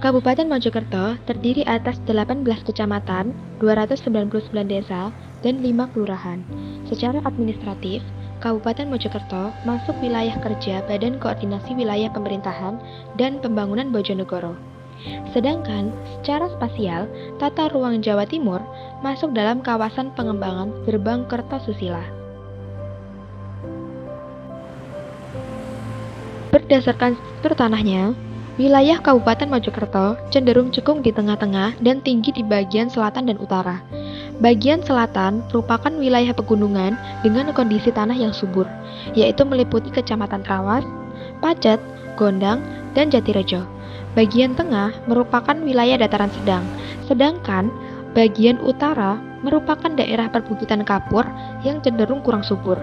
Kabupaten Mojokerto terdiri atas 18 kecamatan, 299 desa, dan 5 kelurahan. Secara administratif, Kabupaten Mojokerto masuk wilayah kerja Badan Koordinasi Wilayah Pemerintahan dan Pembangunan Bojonegoro. Sedangkan secara spasial, tata ruang Jawa Timur masuk dalam kawasan pengembangan Gerbang Kertosusila. Berdasarkan struktur tanahnya, wilayah Kabupaten Mojokerto cenderung cekung di tengah-tengah dan tinggi di bagian selatan dan utara. Bagian selatan merupakan wilayah pegunungan dengan kondisi tanah yang subur, yaitu meliputi Kecamatan Trawas, Pacet, Gondang, dan Jatirejo. Bagian tengah merupakan wilayah dataran sedang, sedangkan bagian utara merupakan daerah perbukitan kapur yang cenderung kurang subur.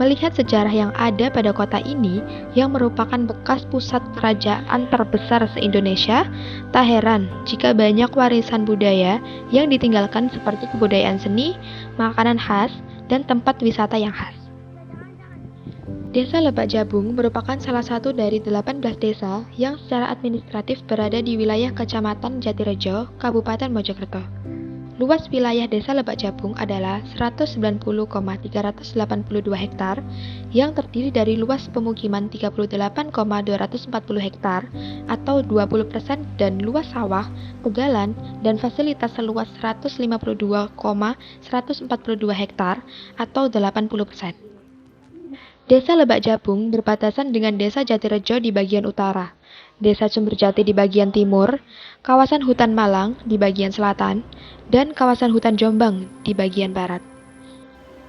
Melihat sejarah yang ada pada kota ini yang merupakan bekas pusat kerajaan terbesar se-Indonesia, tak heran jika banyak warisan budaya yang ditinggalkan seperti kebudayaan seni, makanan khas, dan tempat wisata yang khas. Desa Lebak Jabung merupakan salah satu dari 18 desa yang secara administratif berada di wilayah Kecamatan Jatirejo, Kabupaten Mojokerto. Luas wilayah Desa Lebak Jabung adalah 190,382 hektar yang terdiri dari luas pemukiman 38,240 hektar atau 20% dan luas sawah, tegalan, dan fasilitas seluas 152,142 hektar atau 80%. Desa Lebak Jabung berbatasan dengan Desa Jatirejo di bagian utara, Desa Sumberjati di bagian timur, kawasan hutan Malang di bagian selatan, dan kawasan hutan Jombang di bagian barat.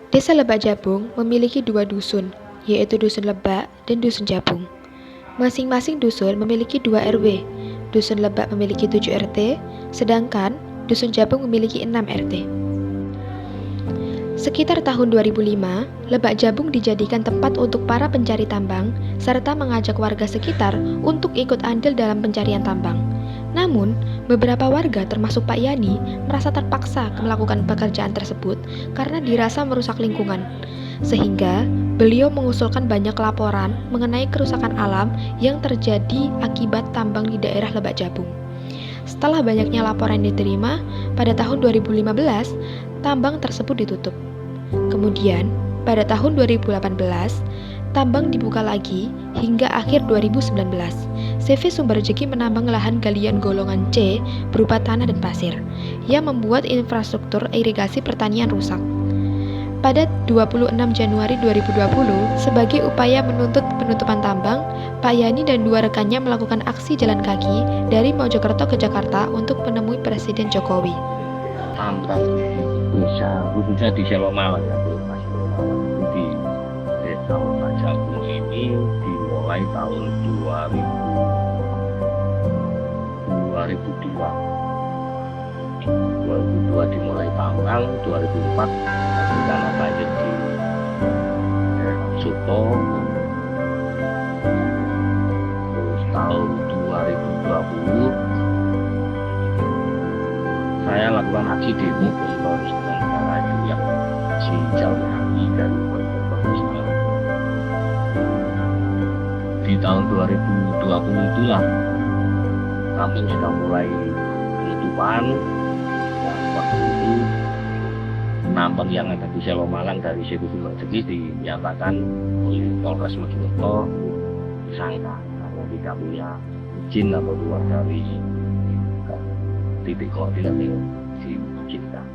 Desa Lebak Jabung memiliki 2 dusun, yaitu Dusun Lebak dan Dusun Jabung. Masing-masing dusun memiliki 2 RW. Dusun Lebak memiliki 7 RT, sedangkan Dusun Jabung memiliki 6 RT. Sekitar tahun 2005, Lebak Jabung dijadikan tempat untuk para pencari tambang, serta mengajak warga sekitar untuk ikut andil dalam pencarian tambang. Namun, beberapa warga termasuk Pak Yani merasa terpaksa melakukan pekerjaan tersebut karena dirasa merusak lingkungan. Sehingga, beliau mengusulkan banyak laporan mengenai kerusakan alam yang terjadi akibat tambang di daerah Lebak Jabung. Setelah banyaknya laporan diterima, pada tahun 2015, tambang tersebut ditutup. Kemudian, pada tahun 2018, tambang dibuka lagi hingga akhir 2019. CV Sumberjeki menambang lahan galian golongan C berupa tanah dan pasir, yang membuat infrastruktur irigasi pertanian rusak. Pada 26 Januari 2020, sebagai upaya menuntut penutupan tambang, Pak Yani dan 2 rekannya melakukan aksi jalan kaki dari Mojokerto ke Jakarta untuk menemui Presiden Jokowi. Tambang bisa khususnya di Selomalang ya, itu di Desa Lebak Jabung ini dimulai tahun 2002 dimulai tambang, 2004 tanah banjir di Suto, terus tahun 2020 saya lakukan aksi demo kelestarian negara itu yang si jauh kaki dari Mojokerto. Di tahun 2020 itulah kami sudah mulai penutupan. Waktu itu penambang yang ada di Selomalang dari CV Sumberjeki dinyatakan oleh Polres Mojokerto tersangka karena tidak punya izin atau keluar dari titik koordinat yang diizinkan.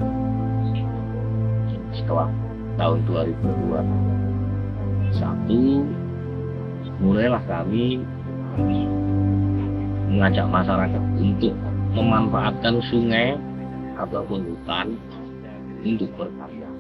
Setelah tahun 2021 mulailah kami mengajak masyarakat untuk memanfaatkan sungai ataupun hutan untuk berkarya.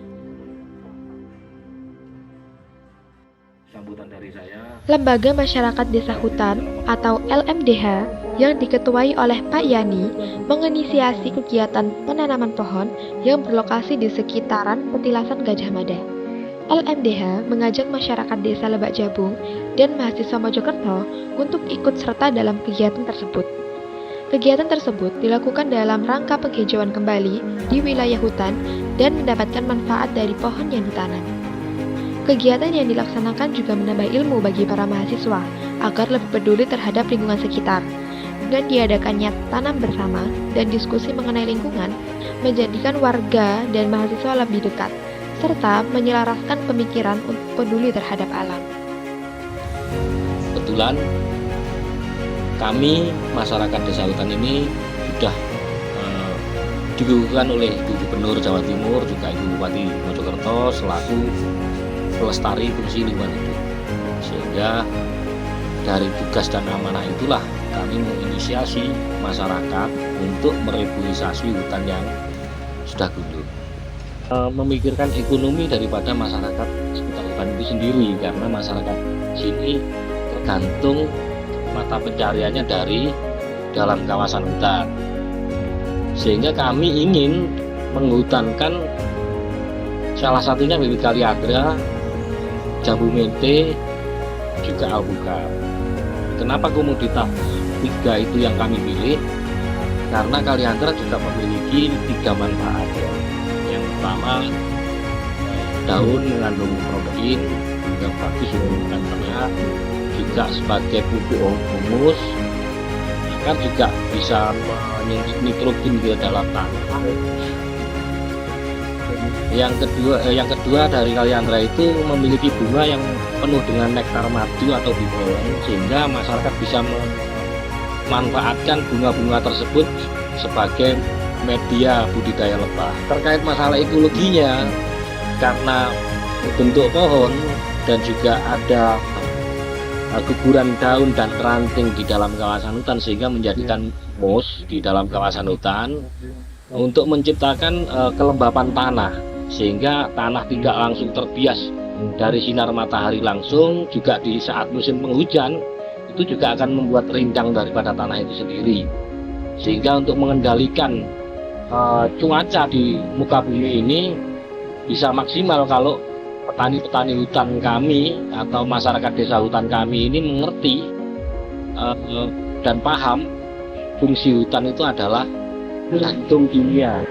Sambutan dari saya. Lembaga Masyarakat Desa Hutan atau LMDH yang diketuai oleh Pak Yani menginisiasi kegiatan penanaman pohon yang berlokasi di sekitaran petilasan Gajah Mada. LMDH mengajak masyarakat Desa Lebak Jabung dan mahasiswa Mojokerto untuk ikut serta dalam kegiatan tersebut. Kegiatan tersebut dilakukan dalam rangka penghijauan kembali di wilayah hutan dan mendapatkan manfaat dari pohon yang ditanam. Kegiatan yang dilaksanakan juga menambah ilmu bagi para mahasiswa agar lebih peduli terhadap lingkungan sekitar. dan diadakannya tanam bersama dan diskusi mengenai lingkungan menjadikan warga dan mahasiswa lebih dekat, serta menyelaraskan pemikiran untuk peduli terhadap alam. Kebetulan kami masyarakat Desa Hutan ini sudah digunakan oleh Ibu Gubernur Jawa Timur, juga Ibu Bupati Mojokerto selaku pelestari fungsi lingkungan hidup. Sehingga dari tugas dan amanah itulah kami menginisiasi masyarakat untuk mereboisasi hutan yang sudah gundul. Memikirkan ekonomi daripada masyarakat sekitar hutan itu sendiri, karena masyarakat sini tergantung mata pencariannya dari dalam kawasan hutan. Sehingga kami ingin menghutankan salah satunya bibit kaliandra, jambu mente, juga alpukat. Kenapa komoditas 3 itu yang kami pilih? Karena kaliandra juga memiliki 3 manfaat. Yang pertama, daun mengandung protein yang bagus untuk menurunkan berat, juga sebagai pupuk humus, kan juga bisa menyuntik nitrogen ke dalam tanah. Yang kedua dari kaliandra itu memiliki bunga yang penuh dengan nektar madu atau bipolen, sehingga masyarakat bisa memanfaatkan bunga-bunga tersebut sebagai media budidaya lebah. Terkait masalah ekologinya, karena bentuk pohon dan juga ada guguran daun dan ranting di dalam kawasan hutan, sehingga menjadikan moss di dalam kawasan hutan untuk menciptakan kelembapan tanah, sehingga tanah tidak langsung terbias dari sinar matahari langsung. Juga di saat musim penghujan itu juga akan membuat rindang daripada tanah itu sendiri, sehingga untuk mengendalikan cuaca di muka bumi ini bisa maksimal kalau petani-petani hutan kami atau masyarakat desa hutan kami ini mengerti dan paham fungsi hutan itu adalah jantung dunia.